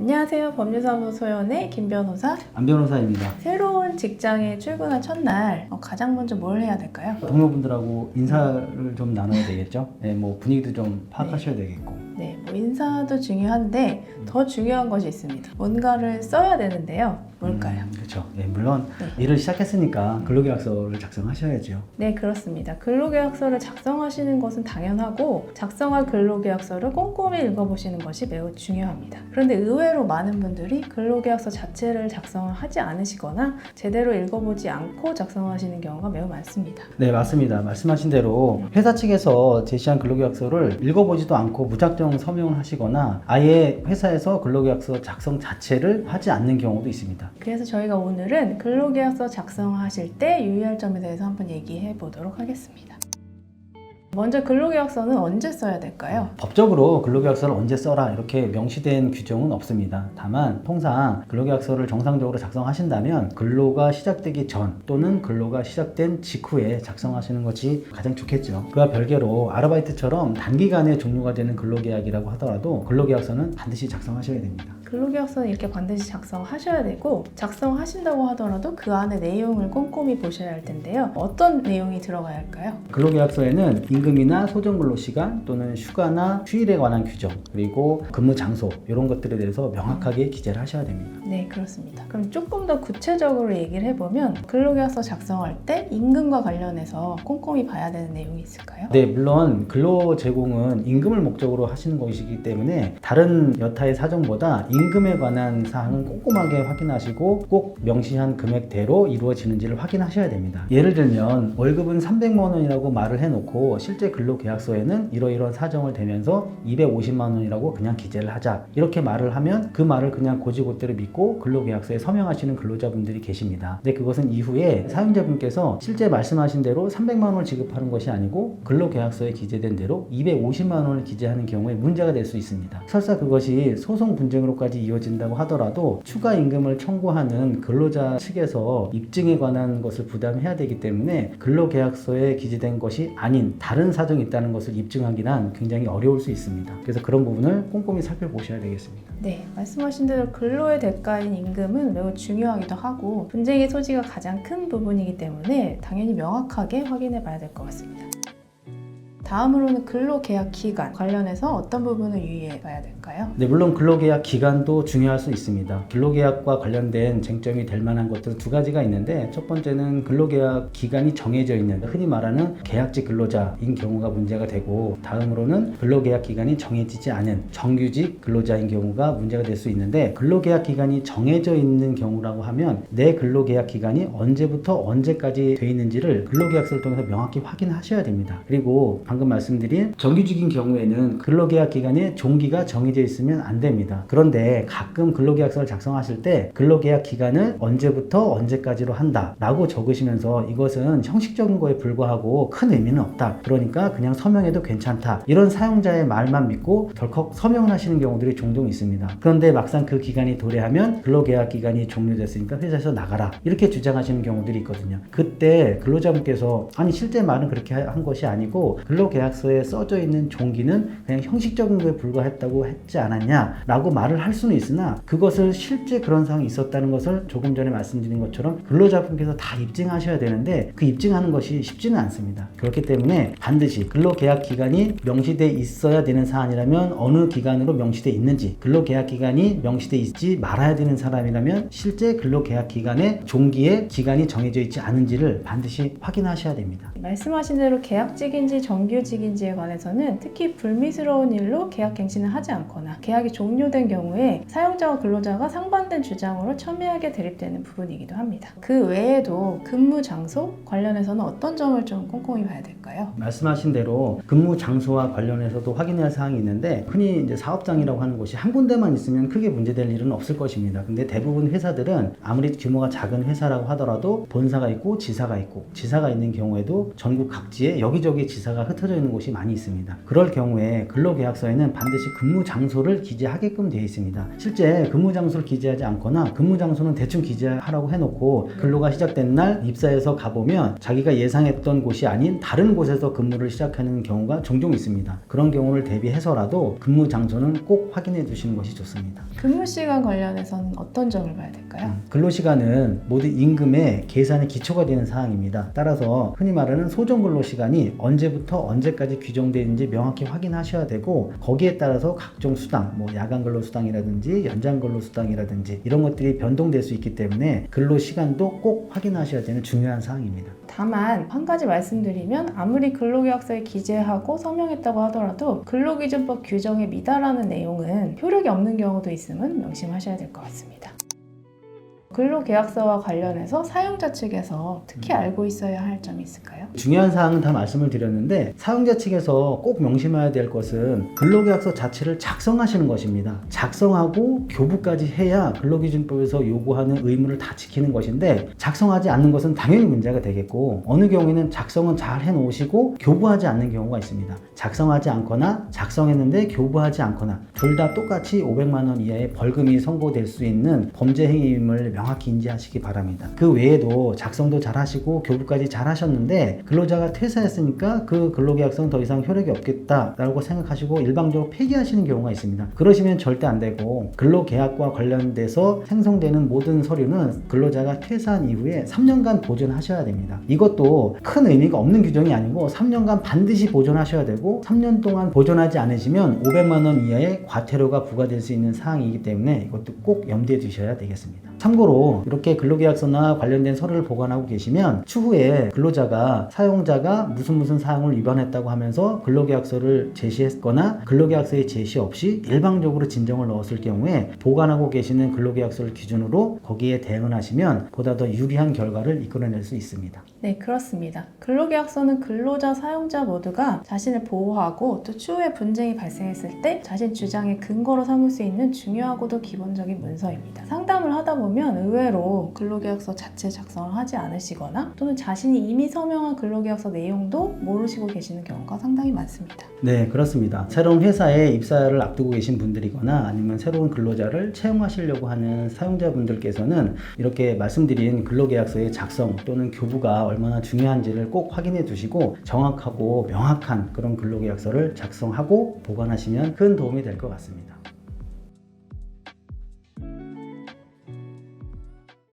안녕하세요. 법률사무소연의 김 변호사. 안 변호사입니다. 새로운 직장에 출근한 첫날 가장 먼저 뭘 해야 될까요? 동료분들하고 인사를 좀 나눠야 되겠죠. 네, 뭐 분위기도 좀 파악하셔야 되겠고. 네, 인사도 중요한데 더 중요한 것이 있습니다. 뭔가를 써야 되는데요. 뭘까요? 그렇죠. 네, 물론 일을 시작했으니까 근로계약서를 작성하셔야죠. 네, 그렇습니다. 근로계약서를 작성하시는 것은 당연하고 작성할 근로계약서를 꼼꼼히 읽어보시는 것이 매우 중요합니다. 그런데 의외로 많은 분들이 근로계약서 자체를 작성을 하지 않으시거나 제대로 읽어보지 않고 작성하시는 경우가 매우 많습니다. 네, 맞습니다. 말씀하신 대로 회사 측에서 제시한 근로계약서를 읽어보지도 않고 무작정 서명을 하시거나 아예 회사에서 근로계약서 작성 자체를 하지 않는 경우도 있습니다. 그래서 저희가 오늘은 근로계약서 작성하실 때 유의할 점에 대해서 한번 얘기해 보도록 하겠습니다. 먼저 근로계약서는 언제 써야 될까요? 법적으로 근로계약서를 언제 써라 이렇게 명시된 규정은 없습니다. 다만 통상 근로계약서를 정상적으로 작성하신다면 근로가 시작되기 전 또는 근로가 시작된 직후에 작성하시는 것이 가장 좋겠죠. 그와 별개로 아르바이트처럼 단기간에 종료가 되는 근로계약이라고 하더라도 근로계약서는 반드시 작성하셔야 됩니다. 근로계약서는 이렇게 반드시 작성하셔야 되고 작성하신다고 하더라도 그 안에 내용을 꼼꼼히 보셔야 할 텐데요. 어떤 내용이 들어가야 할까요? 근로계약서에는 임금이나 소정근로시간 또는 휴가나 휴일에 관한 규정 그리고 근무 장소 이런 것들에 대해서 명확하게 기재를 하셔야 됩니다. 네, 그렇습니다. 그럼 조금 더 구체적으로 얘기를 해보면 근로계약서 작성할 때 임금과 관련해서 꼼꼼히 봐야 되는 내용이 있을까요? 네, 물론 근로 제공은 임금을 목적으로 하시는 것이기 때문에 다른 여타의 사정보다 임금에 관한 사항은 꼼꼼하게 확인하시고 꼭 명시한 금액대로 이루어지는지를 확인하셔야 됩니다. 예를 들면 월급은 300만 원이라고 말을 해놓고 실제 근로계약서에는 이러이러한 사정을 대면서 250만 원이라고 그냥 기재를 하자 이렇게 말을 하면 그 말을 그냥 고지고대로 믿고 근로계약서에 서명하시는 근로자분들이 계십니다. 근데 그것은 이후에 사용자분께서 실제 말씀하신 대로 300만 원을 지급하는 것이 아니고 근로계약서에 기재된 대로 250만 원을 기재하는 경우에 문제가 될 수 있습니다. 설사 그것이 소송 분쟁으로까지 이어진다고 하더라도 추가 임금을 청구하는 근로자 측에서 입증에 관한 것을 부담해야 되기 때문에 근로계약서에 기재된 것이 아닌 다른 사정이 있다는 것을 입증하기는 굉장히 어려울 수 있습니다. 그래서 그런 부분을 꼼꼼히 살펴보셔야 되겠습니다. 네, 말씀하신 대로 근로의 대가인 임금은 매우 중요하기도 하고 분쟁의 소지가 가장 큰 부분이기 때문에 당연히 명확하게 확인해 봐야 될 것 같습니다. 다음으로는 근로계약 기간 관련해서 어떤 부분을 유의해 봐야 될까요? 네, 물론 근로계약 기간도 중요할 수 있습니다. 근로계약과 관련된 쟁점이 될 만한 것들은 두 가지가 있는데 첫 번째는 근로계약 기간이 정해져 있는 흔히 말하는 계약직 근로자인 경우가 문제가 되고 다음으로는 근로계약 기간이 정해지지 않은 정규직 근로자인 경우가 문제가 될 수 있는데 근로계약 기간이 정해져 있는 경우라고 하면 내 근로계약 기간이 언제부터 언제까지 돼 있는지를 근로계약서를 통해서 명확히 확인하셔야 됩니다. 그리고 방금 말씀드린 정규직인 경우에는 근로계약 기간에 종기가 정해져 있으면 안 됩니다. 그런데 가끔 근로계약서를 작성하실 때 근로계약 기간을 언제부터 언제까지로 한다 라고 적으시면서 이것은 형식적인 거에 불과하고 큰 의미는 없다. 그러니까 그냥 서명해도 괜찮다. 이런 사용자의 말만 믿고 덜컥 서명을 하시는 경우들이 종종 있습니다. 그런데 막상 그 기간이 도래하면 근로계약 기간이 종료됐으니까 회사에서 나가라. 이렇게 주장하시는 경우들이 있거든요. 그때 근로자분께서 아니 실제 말은 그렇게 한 것이 아니고 근로계약서에 써져 있는 종기는 그냥 형식적인 거에 불과했다고 했지 않았냐 라고 말을 할 수는 있으나 그것을 실제 그런 상황이 있었다는 것을 조금 전에 말씀드린 것처럼 근로자분께서 다 입증하셔야 되는데 그 입증하는 것이 쉽지는 않습니다. 그렇기 때문에 반드시 근로계약 기간이 명시되어 있어야 되는 사안이라면 어느 기간으로 명시되어 있는지 근로계약 기간이 명시되어 있지 말아야 되는 사람이라면 실제 근로계약 기간의 종기에 기간이 정해져 있지 않은지를 반드시 확인하셔야 됩니다. 말씀하신 대로 계약직인지 정규직인지에 관해서는 특히 불미스러운 일로 계약 갱신을 하지 않거나 계약이 종료된 경우에 사용자와 근로자가 상반된 주장으로 첨예하게 대립되는 부분이기도 합니다. 그 외에도 근무 장소 관련해서는 어떤 점을 좀 꼼꼼히 봐야 될까요? 말씀하신 대로 근무 장소와 관련해서도 확인해야 할 사항이 있는데 흔히 이제 사업장이라고 하는 곳이 한 군데만 있으면 크게 문제될 일은 없을 것입니다. 근데 대부분 회사들은 아무리 규모가 작은 회사라고 하더라도 본사가 있고 지사가 있고 지사가 있는 경우에도 전국 각지에 여기저기 지사가 흩어져 있는 곳이 많이 있습니다. 그럴 경우에 근로계약서에는 반드시 근무 장소 장소를 기재하게끔 되어 있습니다. 실제 근무 장소를 기재하지 않거나 근무 장소는 대충 기재하라고 해놓고 근로가 시작된 날 입사해서 가보면 자기가 예상했던 곳이 아닌 다른 곳에서 근무를 시작하는 경우가 종종 있습니다. 그런 경우를 대비해서라도 근무 장소는 꼭 확인해 두시는 것이 좋습니다. 근무 시간 관련해서는 어떤 점을 봐야 될까요? 근로시간은 모두 임금의 계산의 기초가 되는 사항입니다. 따라서 흔히 말하는 소정근로시간이 언제부터 언제까지 규정되어 있는지 명확히 확인하셔야 되고 거기에 따라서 각종 수당, 야간근로수당이라든지 연장근로수당이라든지 이런 것들이 변동될 수 있기 때문에 근로시간도 꼭 확인하셔야 되는 중요한 사항입니다. 다만 한 가지 말씀드리면 아무리 근로계약서에 기재하고 서명했다고 하더라도 근로기준법 규정에 미달하는 내용은 효력이 없는 경우도 있음은 명심하셔야 될 것 같습니다. 근로계약서와 관련해서 사용자 측에서 특히 알고 있어야 할 점이 있을까요? 중요한 사항은 다 말씀을 드렸는데 사용자 측에서 꼭 명심해야 될 것은 근로계약서 자체를 작성하시는 것입니다. 작성하고 교부까지 해야 근로기준법에서 요구하는 의무를 다 지키는 것인데 작성하지 않는 것은 당연히 문제가 되겠고 어느 경우에는 작성은 잘 해놓으시고 교부하지 않는 경우가 있습니다. 작성하지 않거나 작성했는데 교부하지 않거나 둘 다 똑같이 500만 원 이하의 벌금이 선고될 수 있는 범죄 행위임을 명확히 인지하시기 바랍니다. 그 외에도 작성도 잘 하시고 교부까지 잘 하셨는데 근로자가 퇴사했으니까 그 근로계약서는 더 이상 효력이 없겠다라고 생각하시고 일방적으로 폐기하시는 경우가 있습니다. 그러시면 절대 안 되고 근로계약과 관련돼서 생성되는 모든 서류는 근로자가 퇴사한 이후에 3년간 보존하셔야 됩니다. 이것도 큰 의미가 없는 규정이 아니고 3년간 반드시 보존하셔야 되고 3년 동안 보존하지 않으시면 500만 원 이하의 과태료가 부과될 수 있는 사항이기 때문에 이것도 꼭 염두에 두셔야 되겠습니다. 참고로 이렇게 근로계약서나 관련된 서류를 보관하고 계시면 추후에 근로자가 사용자가 무슨 사항을 위반했다고 하면서 근로계약서를 제시했거나 근로계약서에 제시 없이 일방적으로 진정을 넣었을 경우에 보관하고 계시는 근로계약서를 기준으로 거기에 대응을 하시면 보다 더 유리한 결과를 이끌어낼 수 있습니다. 네, 그렇습니다. 근로계약서는 근로자, 사용자 모두가 자신을 보호하고 또 추후에 분쟁이 발생했을 때 자신 주장의 근거로 삼을 수 있는 중요하고도 기본적인 문서입니다. 상담을 하다 보면 의외로 근로계약서 자체 작성을 하지 않으시거나 또는 자신이 이미 서명한 근로계약서 내용도 모르시고 계시는 경우가 상당히 많습니다. 네, 그렇습니다. 새로운 회사에 입사를 앞두고 계신 분들이거나 아니면 새로운 근로자를 채용하시려고 하는 사용자분들께서는 이렇게 말씀드린 근로계약서의 작성 또는 교부가 얼마나 중요한지를 꼭 확인해 두시고 정확하고 명확한 그런 근로계약서를 작성하고 보관하시면 큰 도움이 될 것 같습니다.